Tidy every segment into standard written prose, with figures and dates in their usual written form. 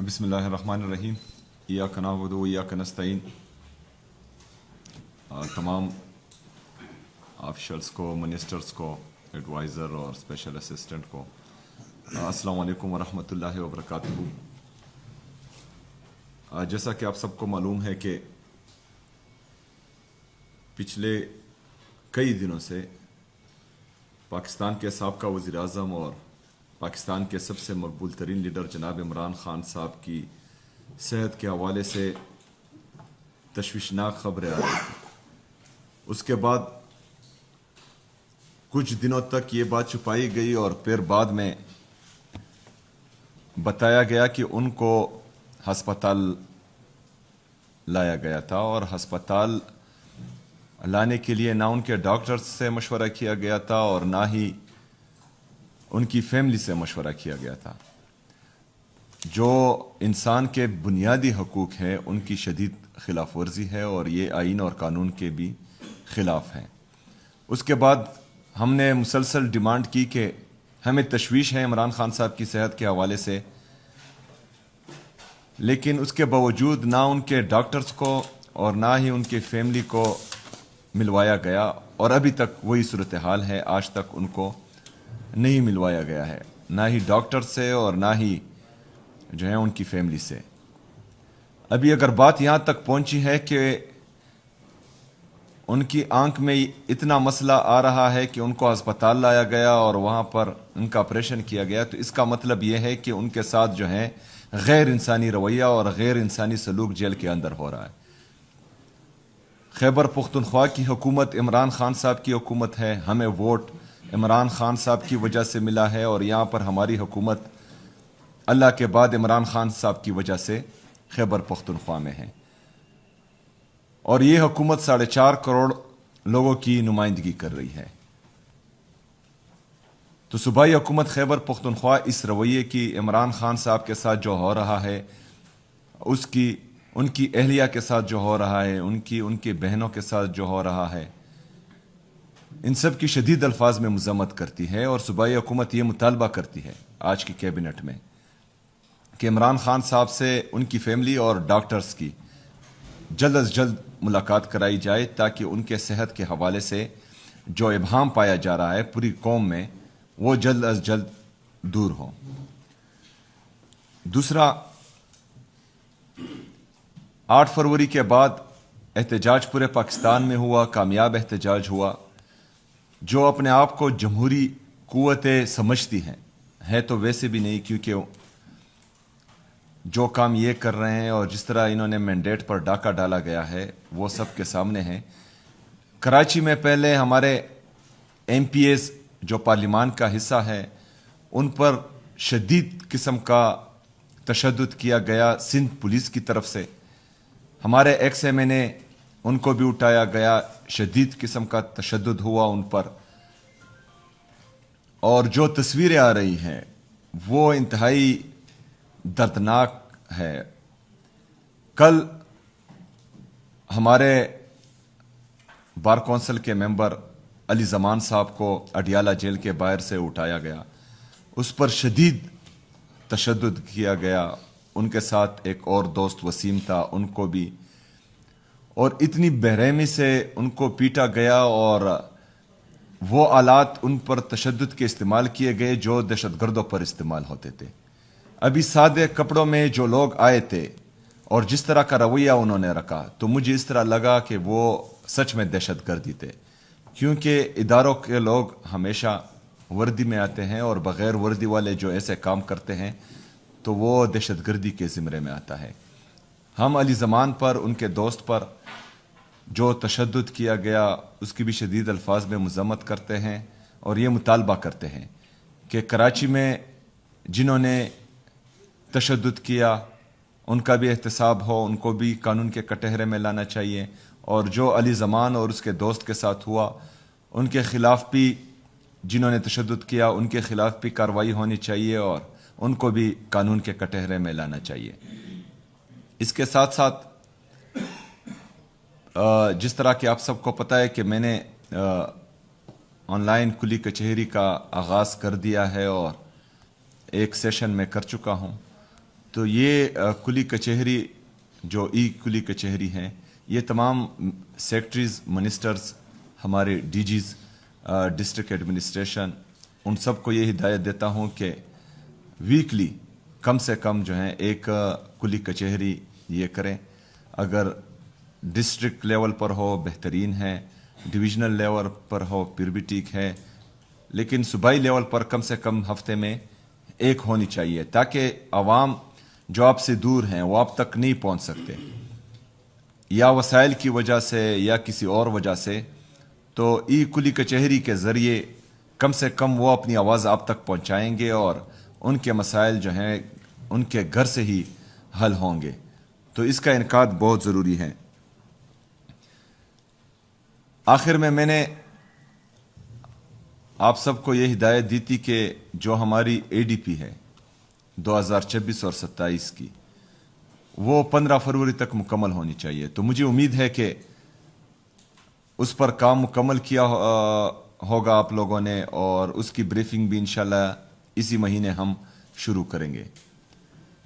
بسم اللہ الرحمن الرحیم۔ ایاک نعبد و ایاک نستعین۔ تمام آفیشلز کو، منسٹرز کو، ایڈوائزر اور اسپیشل اسسٹنٹ کو السلام علیکم ورحمۃ اللہ وبرکاتہ۔ جیسا کہ آپ سب کو معلوم ہے کہ پچھلے کئی دنوں سے پاکستان کے سابقہ وزیر اعظم اور پاکستان کے سب سے مقبول ترین لیڈر جناب عمران خان صاحب کی صحت کے حوالے سے تشویشناک خبریں آ رہی تھیں۔ اس کے بعد کچھ دنوں تک یہ بات چھپائی گئی اور پھر بعد میں بتایا گیا کہ ان کو ہسپتال لایا گیا تھا، اور ہسپتال لانے کے لیے نہ ان کے ڈاکٹرز سے مشورہ کیا گیا تھا اور نہ ہی ان کی فیملی سے مشورہ کیا گیا تھا۔ جو انسان کے بنیادی حقوق ہیں ان کی شدید خلاف ورزی ہے، اور یہ آئین اور قانون کے بھی خلاف ہیں۔ اس کے بعد ہم نے مسلسل ڈیمانڈ کی کہ ہمیں تشویش ہے عمران خان صاحب کی صحت کے حوالے سے، لیکن اس کے باوجود نہ ان کے ڈاکٹرز کو اور نہ ہی ان کی فیملی کو ملوایا گیا، اور ابھی تک وہی صورتحال ہے۔ آج تک ان کو نہیں ملوایا گیا ہے، نہ ہی ڈاکٹر سے اور نہ ہی جو ہے ان کی فیملی سے۔ ابھی اگر بات یہاں تک پہنچی ہے کہ ان کی آنکھ میں اتنا مسئلہ آ رہا ہے کہ ان کو ہسپتال لایا گیا اور وہاں پر ان کا آپریشن کیا گیا، تو اس کا مطلب یہ ہے کہ ان کے ساتھ جو ہے غیر انسانی رویہ اور غیر انسانی سلوک جیل کے اندر ہو رہا ہے۔ خیبر پختونخوا کی حکومت عمران خان صاحب کی حکومت ہے، ہمیں ووٹ عمران خان صاحب کی وجہ سے ملا ہے، اور یہاں پر ہماری حکومت اللہ کے بعد عمران خان صاحب کی وجہ سے خیبر پختونخوا میں ہے، اور یہ حکومت 4.5 کروڑ لوگوں کی نمائندگی کر رہی ہے۔ تو صوبائی حکومت خیبر پختونخوا اس رویے کی عمران خان صاحب کے ساتھ جو ہو رہا ہے، ان کی اہلیہ کے ساتھ جو ہو رہا ہے، ان کی بہنوں کے ساتھ جو ہو رہا ہے، ان سب کی شدید الفاظ میں مذمت کرتی ہے، اور صوبائی حکومت یہ مطالبہ کرتی ہے آج کی کیبنٹ میں کہ عمران خان صاحب سے ان کی فیملی اور ڈاکٹرز کی جلد از جلد ملاقات کرائی جائے، تاکہ ان کے صحت کے حوالے سے جو ابہام پایا جا رہا ہے پوری قوم میں، وہ جلد از جلد دور ہو۔ دوسرا، 8 فروری کے بعد احتجاج پورے پاکستان میں ہوا، کامیاب احتجاج ہوا۔ جو اپنے آپ کو جمہوری قوتیں سمجھتی ہیں، ہے تو ویسے بھی نہیں، کیونکہ جو کام یہ کر رہے ہیں اور جس طرح انہوں نے مینڈیٹ پر ڈاکہ ڈالا گیا ہے وہ سب کے سامنے ہے۔ کراچی میں پہلے ہمارے ایم پی ایز جو پارلیمان کا حصہ ہے، ان پر شدید قسم کا تشدد کیا گیا سندھ پولیس کی طرف سے۔ ہمارے ایکس ایم این اے ان کو بھی اٹھایا گیا، شدید قسم کا تشدد ہوا ان پر، اور جو تصویریں آ رہی ہیں وہ انتہائی دردناک ہے۔ کل ہمارے بار کونسل کے ممبر علی زمان صاحب کو اڈیالہ جیل کے باہر سے اٹھایا گیا، اس پر شدید تشدد کیا گیا۔ ان کے ساتھ ایک اور دوست وسیم تھا، ان کو بھی، اور اتنی بےرحمی سے ان کو پیٹا گیا، اور وہ آلات ان پر تشدد کے استعمال کیے گئے جو دہشت گردوں پر استعمال ہوتے تھے۔ ابھی سادے کپڑوں میں جو لوگ آئے تھے اور جس طرح کا رویہ انہوں نے رکھا، تو مجھے اس طرح لگا کہ وہ سچ میں دہشت گردی تھے، کیونکہ اداروں کے لوگ ہمیشہ وردی میں آتے ہیں، اور بغیر وردی والے جو ایسے کام کرتے ہیں تو وہ دہشت گردی کے زمرے میں آتا ہے۔ ہم علی زمان پر، ان کے دوست پر جو تشدد کیا گیا اس کی بھی شدید الفاظ میں مذمت کرتے ہیں، اور یہ مطالبہ کرتے ہیں کہ کراچی میں جنہوں نے تشدد کیا ان کا بھی احتساب ہو، ان کو بھی قانون کے کٹہرے میں لانا چاہیے، اور جو علی زمان اور اس کے دوست کے ساتھ ہوا ان کے خلاف بھی، جنہوں نے تشدد کیا ان کے خلاف بھی کارروائی ہونی چاہیے، اور ان کو بھی قانون کے کٹہرے میں لانا چاہیے۔ اس کے ساتھ ساتھ جس طرح کہ آپ سب کو پتہ ہے کہ میں نے آن لائن کلی کچہری کا آغاز کر دیا ہے، اور ایک سیشن میں کر چکا ہوں، تو یہ کلی کچہری جو ای کلی کچہری ہیں، یہ تمام سیکٹریز، منسٹرز، ہمارے ڈی جیز، ڈسٹرکٹ ایڈمنسٹریشن، ان سب کو یہ ہدایت دیتا ہوں کہ ویکلی کم سے کم جو ہیں ایک کلی کچہری یہ کریں. اگر ڈسٹرکٹ لیول پر ہو بہترین ہے، ڈویژنل لیول پر ہو پھر بھی ٹھیک ہے، لیکن صوبائی لیول پر کم سے کم ہفتے میں ایک ہونی چاہیے، تاکہ عوام جو آپ سے دور ہیں وہ آپ تک نہیں پہنچ سکتے، یا وسائل کی وجہ سے یا کسی اور وجہ سے. تو ای کلی کچہری کے ذریعے کم سے کم وہ اپنی آواز آپ تک پہنچائیں گے اور ان کے مسائل جو ہیں ان کے گھر سے ہی حل ہوں گے. تو اس کا انعقاد بہت ضروری ہے. آخر میں نے آپ سب کو یہ ہدایت دی تھی کہ جو ہماری اے ڈی پی ہے 2026 اور 27 کی، وہ 15 فروری تک مکمل ہونی چاہیے. تو مجھے امید ہے کہ اس پر کام مکمل کیا ہوگا آپ لوگوں نے، اور اس کی بریفنگ بھی انشاءاللہ اسی مہینے ہم شروع کریں گے.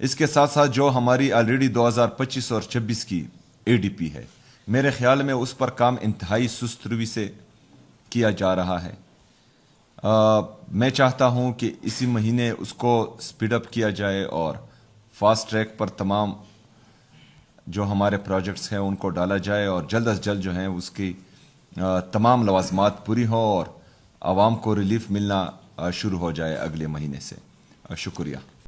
اس کے ساتھ ساتھ جو ہماری آلریڈی 2025 اور 26 کی اے ڈی پی ہے، میرے خیال میں اس پر کام انتہائی سست روی سے کیا جا رہا ہے. میں چاہتا ہوں کہ اسی مہینے اس کو سپیڈ اپ کیا جائے اور فاسٹ ٹریک پر تمام جو ہمارے پروجیکٹس ہیں ان کو ڈالا جائے، اور جلد از جلد جو ہیں اس کی تمام لوازمات پوری ہوں اور عوام کو ریلیف ملنا شروع ہو جائے اگلے مہینے سے. شکریہ.